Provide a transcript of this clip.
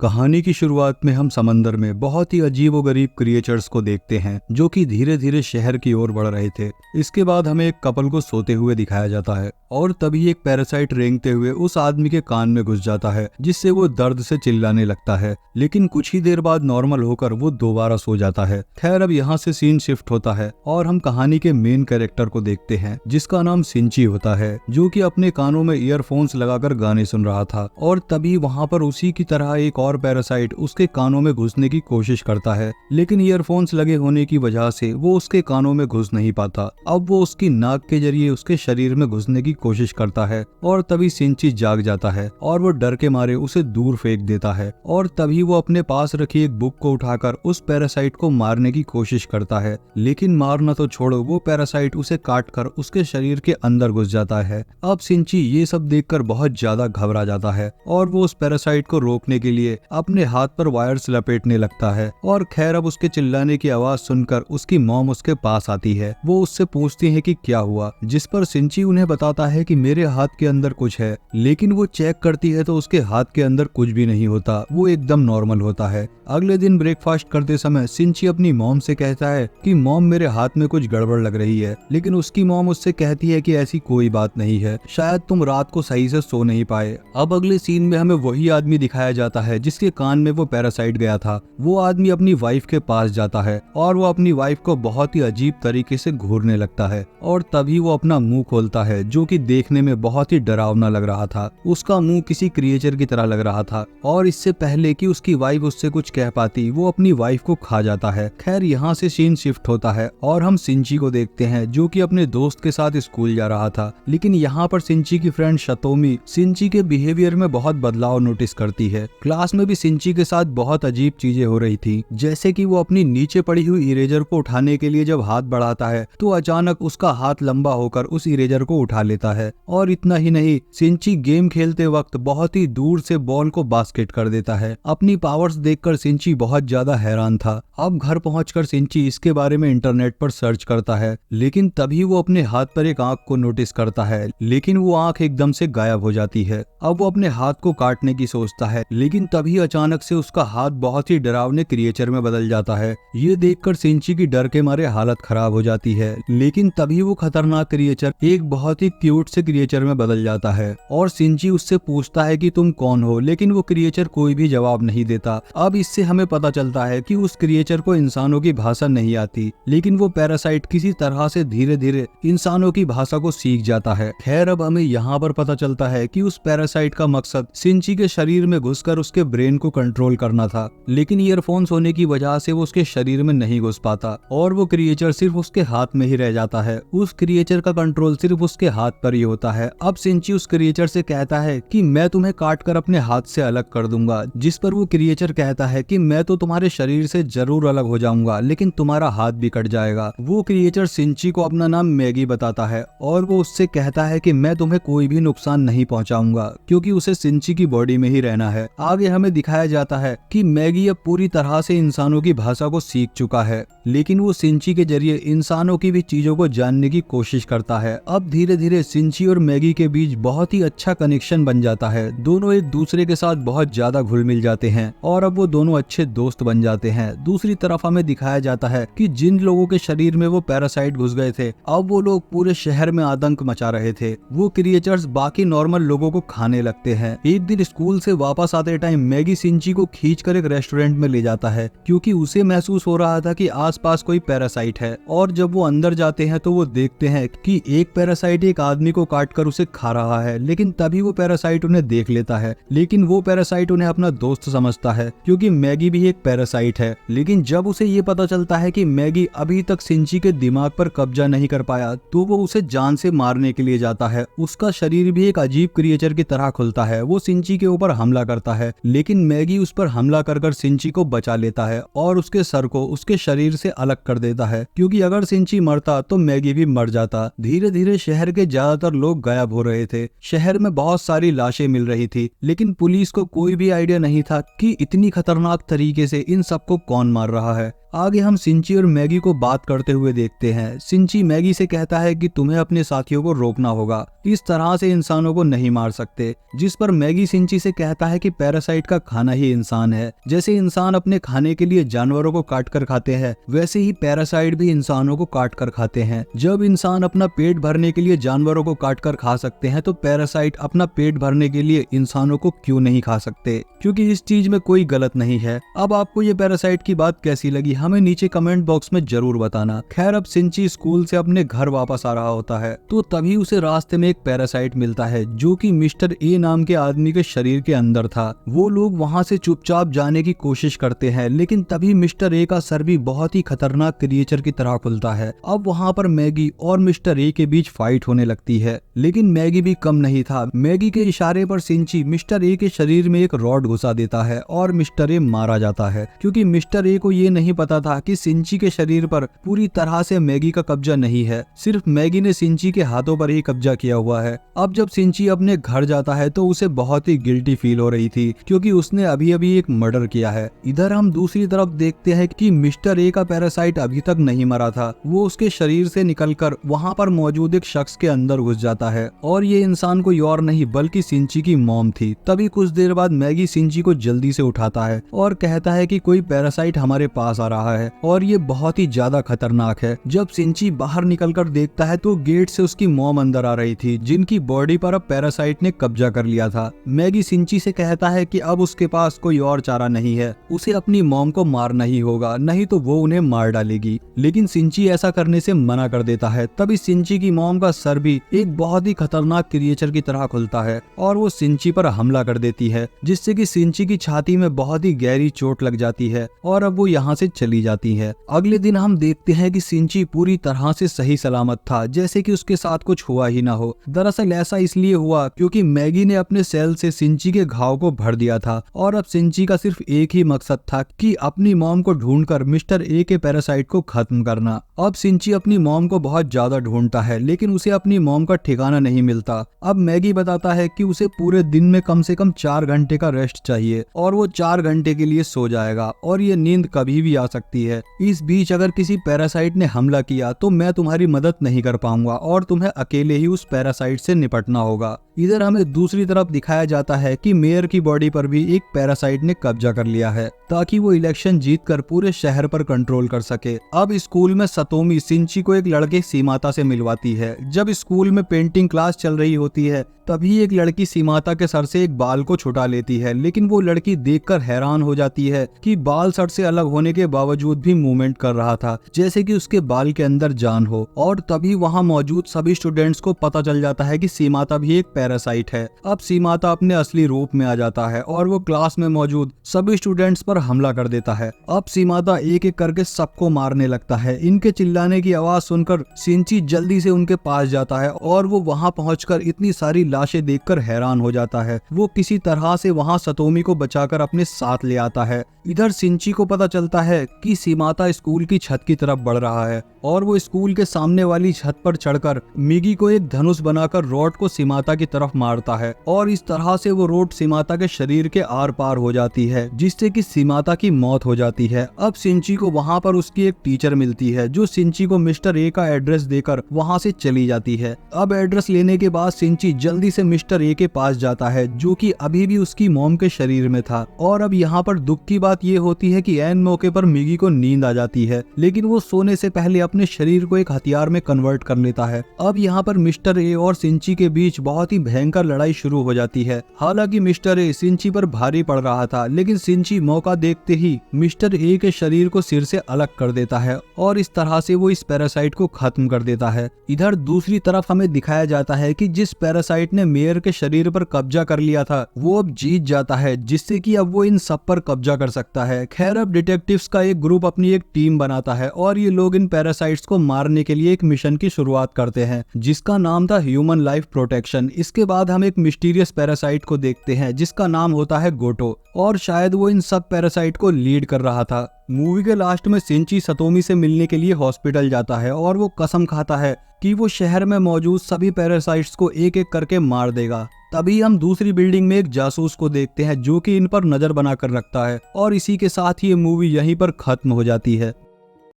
कहानी की शुरुआत में हम समंदर में बहुत ही अजीबोगरीब क्रिएचर्स को देखते हैं जो कि धीरे धीरे शहर की ओर बढ़ रहे थे। इसके बाद हमें एक कपल को सोते हुए दिखाया जाता है और तभी एक पैरासाइट रेंगते हुए उस आदमी के कान में घुस जाता है, जिससे वो दर्द से चिल्लाने लगता है। लेकिन कुछ ही देर बाद नॉर्मल होकर वो दोबारा सो जाता है। खैर, अब यहाँ से सीन शिफ्ट होता है और हम कहानी के मेन कैरेक्टर को देखते हैं जिसका नाम सिंची होता है, जो कि अपने कानों में ईयरफोन्स लगाकर गाने सुन रहा था। और तभी वहाँ पर उसी की तरह एक और पैरासाइट उसके कानों में घुसने की कोशिश करता है, लेकिन ईयरफोन्स लगे होने की वजह से वो उसके कानों में घुस नहीं पाता। अब वो उसकी नाक के जरिए उसके शरीर में घुसने की कोशिश करता है और तभी सिंची जाग जाता है और वो डर के मारे उसे दूर फेंक देता है। और तभी वो अपने पास रखी एक बुक को उठाकर उस पैरासाइट को मारने की कोशिश करता है, लेकिन मारना तो छोड़ो, वो पैरासाइट उसे काटकर उसके शरीर के अंदर घुस जाता है। अब सिंची ये सब देखकर बहुत ज्यादा घबरा जाता है और वो उस पैरासाइट को रोकने के लिए अपने हाथ पर वायर्स लपेटने लगता है। और खैर, अब उसके चिल्लाने की आवाज सुनकर उसकी मॉम उसके पास आती है। वो उससे पूछती है कि क्या हुआ, जिस पर सिंची उन्हें बताता है कि मेरे हाथ के अंदर कुछ है। लेकिन वो चेक करती है तो उसके हाथ के अंदर कुछ भी नहीं होता, वो एकदम नॉर्मल होता है। अगले दिन ब्रेकफास्ट करते समय सिंची अपनी मॉम से कहता है कि मॉम, मेरे हाथ में कुछ गड़बड़ लग रही है। लेकिन उसकी मॉम उससे कहती है कि ऐसी कोई बात नहीं है, शायद तुम रात को सही से सो नहीं पाए। अब अगले सीन में हमें वही आदमी दिखाया जाता है जिसके कान में वो पैरासाइट गया था। वो आदमी अपनी वाइफ के पास जाता है और वो अपनी वाइफ को बहुत ही अजीब तरीके से घूरने लगता है। और तभी वो अपना मुंह खोलता है जो कि देखने में बहुत ही डरावना लग रहा था। उसका मुंह किसी क्रिएचर की तरह लग रहा था और इससे पहले कि उसकी वाइफ उससे कुछ कह पाती, वो अपनी वाइफ को खा जाता है। खैर, यहाँ से सीन शिफ्ट होता है और हम सिंची को देखते हैं जो कि अपने दोस्त के साथ स्कूल जा रहा था। लेकिन यहाँ पर सिंची की फ्रेंड शतोमी सिंची के बिहेवियर में बहुत बदलाव नोटिस करती है। क्लास में भी सिंची के साथ बहुत अजीब चीजें हो रही थी, जैसे कि वो अपनी नीचे पड़ी हुई इरेजर को उठाने के लिए जब हाथ बढ़ाता है तो अचानक उसका हाथ लंबा होकर उस इरेजर को उठा लेता है। और इतना ही नहीं, सिंची गेम खेलते वक्त बहुत ही दूर से बॉल को बास्केट कर देता है। अपनी पावर्स देखकर सिंची बहुत ज्यादा हैरान था। अब घर पहुंचकर सिंची इसके बारे में इंटरनेट पर सर्च करता है, लेकिन तभी वो अपने हाथ पर एक आंख को नोटिस करता है, लेकिन वो आंख एकदम से गायब हो जाती है। अब वो अपने हाथ को काटने की सोचता है, लेकिन तभी अचानक से उसका हाथ बहुत ही डरावने क्रिएचर में बदल जाता है। ये देखकर सिंची की डर के मारे हालत खराब हो जाती है, लेकिन तभी वो खतरनाक क्रिएचर एक बहुत ही क्यूट से क्रिएचर में बदल जाता है और सिंची उससे पूछता है कि तुम कौन हो, लेकिन वो क्रिएचर कोई भी जवाब नहीं देता। अब इससे हमें पता चलता है कि उस क्रिएचर को इंसानों की भाषा नहीं आती, लेकिन वो पैरासाइट किसी तरह से धीरे धीरे इंसानों की भाषा को सीख जाता है। खैर, अब हमें यहाँ पर पता चलता है कि उस पैरासाइट का मकसद सिंची के शरीर में घुसकर उसके ब्रेन को कंट्रोल करना था, लेकिन ईयरफोन्स होने की वजह से वो उसके शरीर में नहीं घुस पाता और वो क्रिएचर सिर्फ उसके हाथ में ही रह जाता है। उस क्रिएचर का कंट्रोल सिर्फ उसके हाथ पर ही होता है। अब सिंची उस क्रिएचर से कहता है कि मैं तुम्हें काट कर अपने हाथ से अलग कर दूंगा, जिस पर वो क्रिएचर कहता है कि मैं तो तुम्हारे शरीर से जरूर अलग हो जाऊंगा, लेकिन तुम्हारा हाथ भी कट जाएगा। वो क्रिएचर सिंची को अपना नाम मैगी बताता है और वो उससे कहता है कि मैं तुम्हें कोई भी नुकसान नहीं पहुंचाऊंगा, क्योंकि उसे सिंची की बॉडी में ही रहना है। आगे हमें दिखाया जाता है कि मैगी अब पूरी तरह से इंसानों की भाषा को सीख चुका है, लेकिन वो सिंची के जरिए इंसानों की भी चीजों को जानने की कोशिश करता है। अब धीरे धीरे सिंची और मैगी के बीच बहुत ही अच्छा कनेक्शन बन जाता है। दोनों एक दूसरे के साथ बहुत ज्यादा घुल मिल जाते हैं और अब वो दोनों अच्छे दोस्त बन जाते हैं। दूसरी तरफ हमें दिखाया जाता है कि जिन लोगों के शरीर में वो पैरासाइट घुस गए थे, अब वो लोग पूरे शहर में आतंक मचा रहे थे। वो क्रिएचर्स बाकी नॉर्मल लोगों को खाने लगते हैं। एक दिन स्कूल से वापस आते टाइम मैगी सिंची को खींचकर एक रेस्टोरेंट में ले जाता है, क्योंकि उसे महसूस हो रहा था कि आसपास कोई पैरासाइट है। और जब वो अंदर जाते हैं तो वो देखते हैं कि एक पैरासाइट एक आदमी को काटकर उसे खा रहा है, लेकिन तभी वो पैरासाइट उन्हें देख लेता है। लेकिन वो पैरासाइट उन्हें अपना दोस्त समझता है, क्योंकि मैगी भी एक पैरासाइट है। लेकिन जब उसे ये पता चलता है कि मैगी अभी तक सिंची के दिमाग पर कब्जा नहीं कर पाया, तो वो उसे जान से मारने के लिए जाता है। उसका शरीर भी एक अजीब क्रिएचर की तरह खुलता है। वो सिंची के ऊपर हमला करता है, लेकिन मैगी उस पर हमला कर सिंची को बचा लेता है और उसके सर को उसके शरीर से अलग कर देता है, क्योंकि अगर सिंची मरता तो मैगी भी मर जाता। धीरे धीरे शहर के ज्यादातर लोग गायब हो रहे थे। शहर में बहुत सारी लाशें मिल रही थी, लेकिन पुलिस को कोई भी आइडिया नहीं था कि इतनी खतरनाक तरीके से इन सबको कौन मार रहा है। आगे हम सिंची और मैगी को बात करते हुए देखते हैं। सिंची मैगी से कहता है कि तुम्हें अपने साथियों को रोकना होगा, इस तरह से इंसानों को नहीं मार सकते। जिस पर मैगी सिंची से कहता है कि पैरासाइट का खाना ही इंसान है। जैसे इंसान अपने खाने के लिए जानवरों को काट कर खाते हैं, वैसे ही पैरासाइट भी इंसानों को काट कर खाते हैं। जब इंसान अपना पेट भरने के लिए जानवरों को काट कर खा सकते हैं, तो पैरासाइट अपना पेट भरने के लिए इंसानों को क्यों नहीं खा सकते? क्योंकि इस चीज में कोई गलत नहीं है। अब आपको ये पैरासाइट की बात कैसी लगी, हमें नीचे कमेंट बॉक्स में जरूर बताना। खैर, अब सिंची स्कूल से अपने घर वापस आ रहा होता है, तो तभी उसे रास्ते में एक पैरासाइट मिलता है जो कि मिस्टर ए नाम के आदमी के शरीर के अंदर था। वो लोग वहाँ से चुपचाप जाने की कोशिश करते हैं, लेकिन तभी मिस्टर ए का सर भी बहुत ही खतरनाक क्रिएचर की तरह खुलता है। अब वहाँ पर मैगी और मिस्टर ए के बीच फाइट होने लगती है, लेकिन मैगी भी कम नहीं था। मैगी के इशारे पर सिंची मिस्टर ए के शरीर में एक रॉड घुसा देता है और मिस्टर ए मारा जाता है, क्योंकि मिस्टर ए को ये नहीं पता था कि सिंची के शरीर पर पूरी तरह से मैगी का कब्जा नहीं है, सिर्फ मैगी ने सिंची के हाथों पर ही कब्जा किया हुआ है। अब जब सिंची अपने घर जाता है तो उसे बहुत ही गिल्टी फील हो रही थी, क्योंकि उसने अभी अभी एक मर्डर किया है। इधर हम दूसरी तरफ देखते हैं कि मिस्टर ए का पैरासाइट अभी तक नहीं मरा था। वो उसके शरीर से निकलकर वहाँ पर मौजूद एक शख्स के अंदर घुस जाता है, और ये इंसान कोई और नहीं बल्कि सिंची की मॉम थी। तभी कुछ देर बाद मैगी सिंची को जल्दी से उठाता है और कहता है कि कोई पैरासाइट हमारे पास आ रहा है और ये बहुत ही ज्यादा खतरनाक है। जब सिंची बाहर निकलकर देखता है तो गेट से उसकी मॉम अंदर आ रही थी, जिनकी बॉडी पर अब पैरासाइट ने कब्जा कर लिया था। मैगी सिंची से कहता है कि अब उसके पास कोई और चारा नहीं है, उसे अपनी मॉम को मारना ही होगा, नहीं तो वो उन्हें मार डालेगी। लेकिन सिंची ऐसा करने से मना कर देता है। तभी सिंची की मॉम का सर भी एक बहुत ही खतरनाक क्रिएचर की तरह खुलता है और वो सिंची पर हमला कर देती है, जिससे कि सिंची की छाती में बहुत ही गहरी चोट लग जाती है और अब वो यहाँ से चली जाती है। अगले दिन हम देखते हैं कि सिंची पूरी तरह से सही सलामत था, जैसे कि उसके साथ कुछ हुआ ही ना हो। दरअसल ऐसा इसलिए हुआ क्योंकि मैगी ने अपने सेल से सिंची के घाव को भर दिया था और अब सिंची का सिर्फ एक ही मकसद था कि अपनी मॉम को ढूंढकर मिस्टर ए के पैरासाइट को खत्म करना। अब सिंची अपनी मॉम को बहुत ज्यादा ढूंढता है, लेकिन उसे अपनी मॉम का ठिकाना नहीं मिलता। अब मैगी बताता है कि उसे पूरे दिन में कम से कम 4 घंटे का रेस्ट चाहिए और वो 4 घंटे के लिए सो जाएगा, और ये नींद कभी भी आ सकती है। इस बीच अगर किसी पैरासाइट ने हमला किया तो मैं तुम्हारी मदद नहीं कर पाऊंगा और तुम्हें अकेले ही उस पैरासाइट से निपटना होगा। इधर हमें दूसरी तरफ दिखाया जाता है कि मेयर की बॉडी पर भी एक पैरासाइट ने कब्जा कर लिया है, ताकि वो इलेक्शन जीतकर पूरे शहर पर कंट्रोल कर सके। अब स्कूल में सतोमी सिंची को एक लड़के सीमाता से मिलवाती है। जब स्कूल में पेंटिंग क्लास चल रही होती है, तभी एक लड़की सीमाता के सर से एक बाल को छुटा लेती है, लेकिन वो लड़की देखकर हैरान हो जाती है कि बाल सर से अलग होने के बावजूद भी मूवमेंट कर रहा था, जैसे कि उसके बाल के अंदर जान हो। और तभी वहाँ मौजूद सभी स्टूडेंट्स को पता चल जाता है कि सीमाता भी एक पैरासाइट है। अब सीमाता अपने असली रूप में आ जाता है और वो क्लास में मौजूद सभी स्टूडेंट्स पर हमला कर देता है। अब सीमाता एक एक करके सबको मारने लगता है। इनके चिल्लाने की आवाज सुनकर सिंची जल्दी से उनके पास जाता है और वो वहाँ पहुंचकर इतनी सारी लाशें देखकर हैरान हो जाता है। वो किसी तरह से वहाँ सतोमी को बचाकर अपने साथ ले आता है। इधर सिंची को पता चलता है कि सीमाता स्कूल की छत की तरफ बढ़ रहा है और वो स्कूल के सामने वाली छत पर चढ़कर मिगी को एक धनुष बनाकर रॉड को सीमाता की तरफ मारता है, और इस तरह से वो रॉड सीमाता के शरीर के आर पार हो जाती है, जिससे कि सीमाता की मौत हो जाती है। अब सिंची को वहाँ पर उसकी एक टीचर मिलती है, जो सिंची को मिस्टर ए का एड्रेस देकर वहाँ से चली जाती है। अब एड्रेस लेने के बाद सिंची जल्दी से मिस्टर ए के पास जाता है, जो कि अभी भी उसकी मॉम के शरीर में था। और अब यहाँ पर दुख की बात ये होती है कि ऐन मौके पर मिगी को नींद आ जाती है, लेकिन वो सोने से पहले अपने शरीर को एक हथियार में कन्वर्ट कर लेता है। अब यहाँ पर मिस्टर ए और सिंची के बीच बहुत ही भयंकर लड़ाई शुरू हो जाती है। हालांकि मिस्टर ए सिंची पर भारी पड़ रहा था, लेकिन सिंची मौका देखते ही मिस्टर ए के शरीर को सिर से अलग कर देता है और इस तरह से वो इस पैरासाइट को खत्म कर देता है। इधर दूसरी तरफ हमें दिखाया जाता है कि जिस पैरासाइट ने मेयर के शरीर पर कब्जा कर लिया था, वो अब जीत जाता है, जिससे कि अब वो इन सब पर कब्जा कर सकता है। खैर, अब डिटेक्टिव्स का एक ग्रुप अपनी एक टीम बनाता है और ये लोग इन पैरासाइट्स को मारने के लिए एक मिशन की शुरुआत करते हैं, जिसका नाम था ह्यूमन लाइफ प्रोटेक्शन। इस इसके बाद हम एक मिस्टीरियस पैरासाइट को देखते हैं जिसका नाम होता है गोटो, और शायद वो इन सब पैरासाइट को लीड कर रहा था। मूवी के लास्ट में सिंची सतोमी से मिलने के लिए हॉस्पिटल जाता है और वो कसम खाता है कि वो शहर में मौजूद सभी पैरासाइट्स को एक एक करके मार देगा। तभी हम दूसरी बिल्डिंग में एक जासूस को देखते हैं जो कि इन पर नजर बनाकर रखता है, और इसी के साथ ये मूवी यहीं पर खत्म हो जाती है।